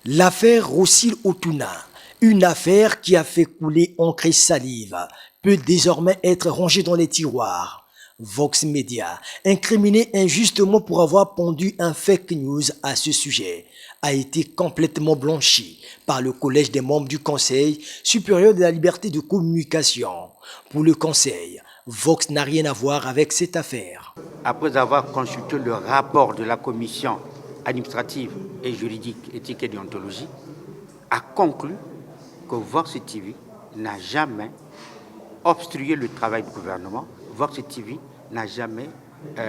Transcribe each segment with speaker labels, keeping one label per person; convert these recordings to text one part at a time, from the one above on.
Speaker 1: L'affaire Rossil Otuna, une affaire qui a fait couler encre et salive, peut désormais être rangée dans les tiroirs. Vox Media, incriminé injustement pour avoir pondu un fake news à ce sujet, a été complètement blanchi par le collège des membres du Conseil supérieur de la liberté de communication. Pour le Conseil, Vox n'a rien à voir avec cette affaire.
Speaker 2: Après avoir consulté le rapport de la commission administrative et juridique, éthique et déontologie, a conclu que Vox TV n'a jamais obstrué le travail du gouvernement. Vox TV n'a jamais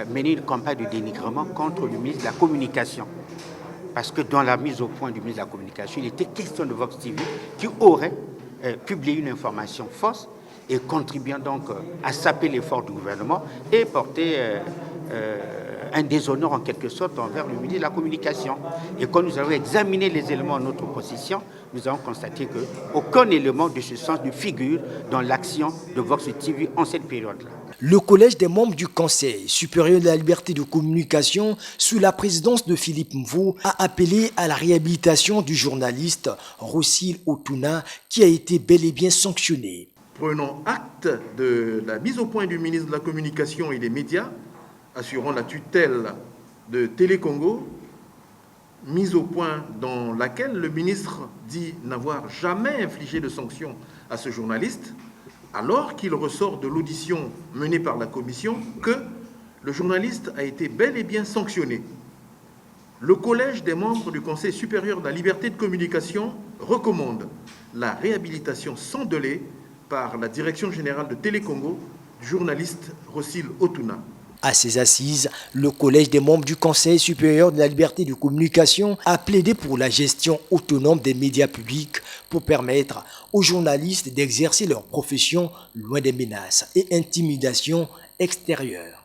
Speaker 2: mené une campagne de dénigrement contre le ministre de la Communication. Parce que dans la mise au point du ministre de la Communication, il était question de Vox TV qui aurait publié une information fausse et contribuant donc à saper l'effort du gouvernement et porter un déshonneur en quelque sorte envers le ministre de la Communication. Et quand nous avons examiné les éléments de notre position, nous avons constaté qu'aucun élément de ce sens ne figure dans l'action de Vox TV en cette période-là.
Speaker 1: Le collège des membres du Conseil supérieur de la liberté de communication, sous la présidence de Philippe Mvou, a appelé à la réhabilitation du journaliste Rossil Otuna qui a été bel et bien sanctionné.
Speaker 3: Prenons acte de la mise au point du ministre de la Communication et des Médias, assurant la tutelle de Télécongo, mise au point dans laquelle le ministre dit n'avoir jamais infligé de sanctions à ce journaliste, alors qu'il ressort de l'audition menée par la commission que le journaliste a été bel et bien sanctionné. Le collège des membres du Conseil supérieur de la liberté de communication recommande la réhabilitation sans délai par la direction générale de Télécongo du journaliste Rossil Otuna.
Speaker 1: À ces assises, le collège des membres du Conseil supérieur de la liberté de communication a plaidé pour la gestion autonome des médias publics pour permettre aux journalistes d'exercer leur profession loin des menaces et intimidations extérieures.